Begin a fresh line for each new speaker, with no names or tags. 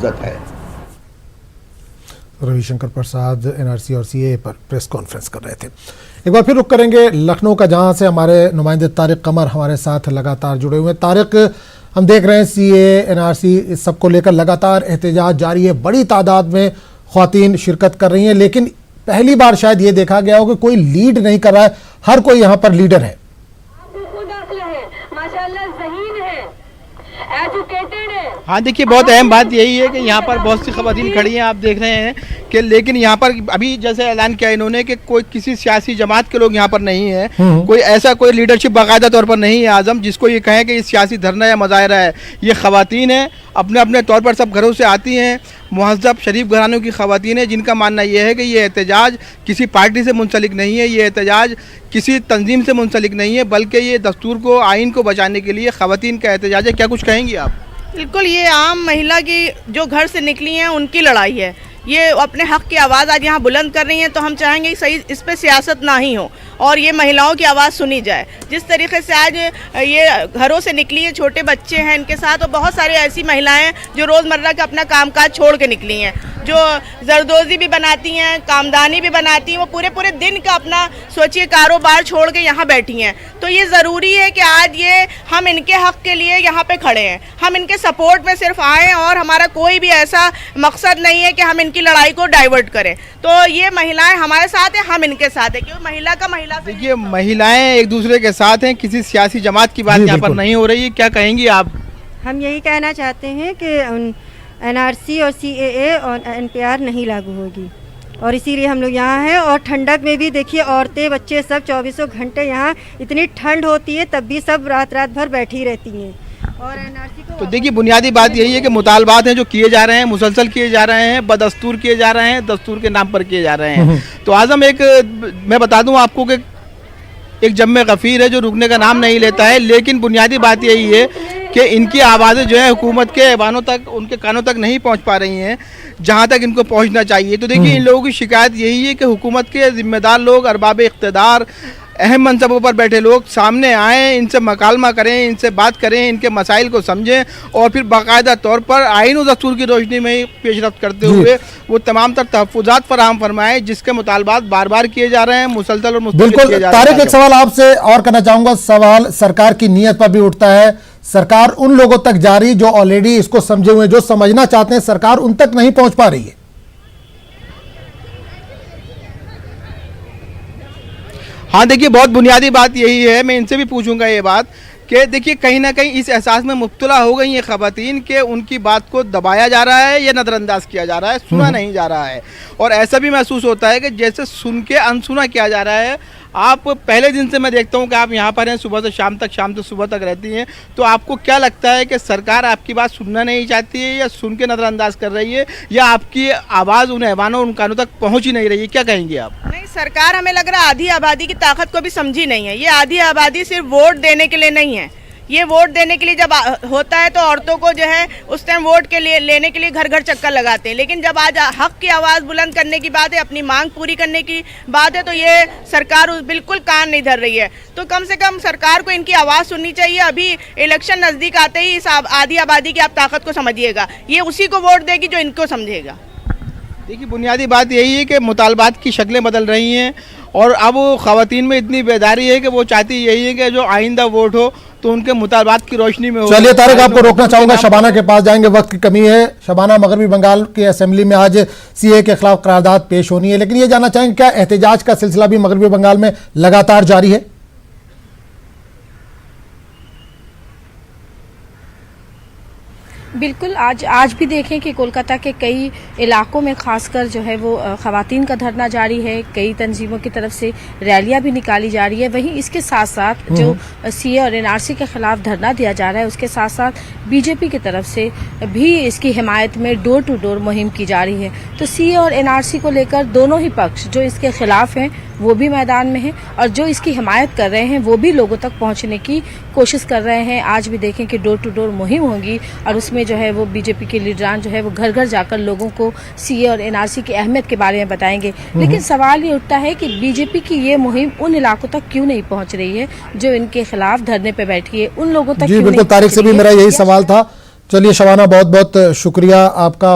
है।
रविशंकर प्रसाद एनआरसी और सीए पर प्रेस कॉन्फ्रेंस कर रहे थे। एक बार फिर रुक करेंगे लखनऊ का, जहां से हमारे नुमाइंदे तारिक कमर हमारे साथ लगातार जुड़े हुए हैं। तारिक, हम देख रहे हैं सीए एनआरसी इस सबको लेकर लगातार एहतजाज जारी है, बड़ी तादाद में ख्वातीन शिरकत कर रही हैं, लेकिन पहली बार शायद ये देखा गया हो कि कोई लीड नहीं कर रहा है, हर कोई यहाँ पर लीडर है।
हाँ देखिए, बहुत अहम बात यही है कि यहाँ पर बहुत सी ख़वातीन खड़ी हैं, आप देख रहे हैं कि, लेकिन यहाँ पर अभी जैसे ऐलान किया इन्होंने कि कोई किसी सियासी जमात के लोग यहाँ पर नहीं है, कोई ऐसा कोई लीडरशिप बाकायदा तौर पर नहीं है आज़म जिसको ये कहें कि ये सियासी धरना या मुजाहरा है। ये ख़वातीन हैं, अपने अपने तौर पर सब घरों से आती हैं, मुहज़्ज़ब शरीफ घरानों की ख़वातीन हैं, जिनका मानना यह है कि ये एहतजाज किसी पार्टी से मुंसलिक नहीं है, ये एहतजाज किसी तंजीम से मुंसलिक नहीं है, बल्कि ये दस्तूर को, आइन को बचाने के लिए ख़वातीन का एहतजाज है। क्या कुछ कहेंगी आप?
बिल्कुल, ये आम महिला की जो घर से निकली हैं उनकी लड़ाई है। ये अपने हक़ की आवाज़ आज यहाँ बुलंद कर रही हैं, तो हम चाहेंगे सही इस पे सियासत ना ही हो और ये महिलाओं की आवाज़ सुनी जाए। जिस तरीके से आज ये घरों से निकली हैं, छोटे बच्चे हैं इनके साथ, और बहुत सारी ऐसी महिलाएं जो रोज़मर्रा का अपना कामकाज छोड़ के निकली हैं, जो जरदोज़ी भी बनाती हैं, कामदानी भी बनाती हैं, वो पूरे पूरे दिन का अपना सोचिए कारोबार छोड़ के यहाँ बैठी हैं। तो ये ज़रूरी है कि आज ये हम इनके हक़ के लिए यहाँ पे खड़े हैं, हम इनके सपोर्ट में सिर्फ आएँ, और हमारा कोई भी ऐसा मकसद नहीं है कि हम इनकी लड़ाई को डाइवर्ट करें। तो ये महिलाएं हमारे साथ हैं, हम इनके साथ हैं, क्योंकि महिला का महिला से
देखिए, महिलाएं एक दूसरे के साथ हैं, किसी सियासी जमात की बात यहाँ पर नहीं हो रही है। क्या कहेंगी आप?
हम यही कहना चाहते हैं कि एनआरसी और सीएए और एनपीआर नहीं लागू होगी, और इसीलिए हम लोग यहाँ हैं। और ठंडक में भी देखिए, औरतें बच्चे सब 24 घंटे यहाँ, इतनी ठंड होती है तब भी सब रात रात भर बैठी रहती हैं। और एनआरसी को,
तो देखिए, बुनियादी बात यही है कि मुतालबात हैं जो किए जा रहे हैं, मुसलसल किए जा रहे हैं, बदस्तूर किए जा रहे हैं, दस्तूर के नाम पर किए जा रहे हैं। तो आज़म, मैं बता दूं आपको कि एक जम्मे गफ़ीर है जो रुकने का नाम नहीं लेता है, लेकिन बुनियादी बात यही है कि इनकी आवाज़ें जो है हुकूमत के ऐवानों तक, उनके कानों तक नहीं पहुंच पा रही हैं जहां तक इनको पहुंचना चाहिए। तो देखिए, इन लोगों की शिकायत यही है कि हुकूमत के ज़िम्मेदार लोग, अरबाब इक़्तिदार, अहम मनसबों पर बैठे लोग सामने आएँ, इनसे मकालमा करें, इनसे बात करें, इनके मसाइल को समझें, और फिर बाकायदा तौर पर आइन और दस्तूर की रोशनी में ही पेशरफ्त करते हुए वो तमाम तर तहफ़्फ़ुज़ात फराहम फरमाएं जिसके मुतालबात बार बार किए जा रहे हैं, मुसलसल और मुस्तकिल किए जा रहे हैं।
तारिक, एक सवाल आपसे और करना चाहूँगा। सवाल सरकार की नीयत पर भी उठता है। सरकार उन लोगों तक जा रही जो ऑलरेडी इसको समझे हुए, जो समझना चाहते हैं, सरकार उन तक नहीं पहुँच पा रही है।
हाँ देखिए, बहुत बुनियादी बात यही है, मैं इनसे भी पूछूंगा ये बात कि देखिए, कहीं ना कहीं इस एहसास में मुब्तला हो गई ये ख़वातीन कि उनकी बात को दबाया जा रहा है या नज़रअंदाज किया जा रहा है, सुना नहीं जा रहा है, और ऐसा भी महसूस होता है कि जैसे सुन के अनसुना किया जा रहा है। आप पहले दिन से मैं देखता हूं कि आप यहाँ पर हैं, सुबह से शाम तक, शाम से सुबह तक रहती हैं, तो आपको क्या लगता है कि सरकार आपकी बात सुनना नहीं चाहती है, या सुन के नज़रअंदाज कर रही है, या आपकी आवाज़ उन ऐवानों, उन कानों तक पहुँच ही नहीं रही है? क्या कहेंगे आप?
नहीं, सरकार हमें लग रहा है आधी आबादी की ताकत को भी समझी नहीं है। ये आधी आबादी सिर्फ वोट देने के लिए नहीं है, ये वोट देने के लिए जब होता है तो औरतों को जो है उस टाइम वोट के लिए लेने के लिए घर घर चक्कर लगाते हैं, लेकिन जब आज हक की आवाज़ बुलंद करने की बात है, अपनी मांग पूरी करने की बात है, तो ये सरकार बिल्कुल कान नहीं धर रही है। तो कम से कम सरकार को इनकी आवाज़ सुननी चाहिए। अभी इलेक्शन नज़दीक आते ही इस आधी आबादी की आप ताकत को समझिएगा, ये उसी को वोट देगी जो इनको समझेगा।
देखिए, बुनियादी बात यही है कि मुतालबात की शक्लें बदल रही हैं, और अब ख़वातीन में इतनी बेदारी है कि वो चाहती यही है कि जो आइंदा वोट हो तो उनके मुतालबात की रोशनी में हो।
चलिए तारिक, आपको रोकना चाहूंगा, शबाना के पास जाएंगे, वक्त की कमी है। शबाना, मगरबी बंगाल की असेंबली में आज सीए के खिलाफ करारदाद पेश होनी है, लेकिन ये जानना चाहेंगे क्या एहतजाज का सिलसिला भी मगरबी बंगाल में लगातार जारी है?
बिल्कुल, आज भी देखें कि कोलकाता के कई इलाकों में खासकर जो है वो ख़वातीन का धरना जारी है, कई तंजीमों की तरफ से रैलियां भी निकाली जा रही है। वहीं इसके साथ साथ जो सीए और एनआरसी के खिलाफ धरना दिया जा रहा है, उसके साथ साथ बीजेपी की तरफ से भी इसकी हिमायत में डोर टू डोर मुहिम की जा रही है। तो सीए और एनआरसी को लेकर दोनों ही पक्ष, जो इसके खिलाफ हैं वो भी मैदान में हैं, और जो इसकी हिमायत कर रहे हैं वो भी लोगों तक पहुंचने की कोशिश कर रहे हैं। आज भी देखें कि डोर टू डोर मुहिम होगी, और उसमें जो है वो बीजेपी के लीडरान जो है वो घर घर जाकर लोगों को सीए और एनआरसी की अहमियत के बारे में बताएंगे। लेकिन सवाल ये उठता है कि बीजेपी की ये मुहिम उन इलाकों तक क्यों नहीं पहुंच रही है जो इनके खिलाफ धरने पे बैठी है, उन लोगों तक।
जी बिल्कुल तारिक, से भी मेरा यही सवाल था। चलिए शबाना, बहुत बहुत शुक्रिया आपका।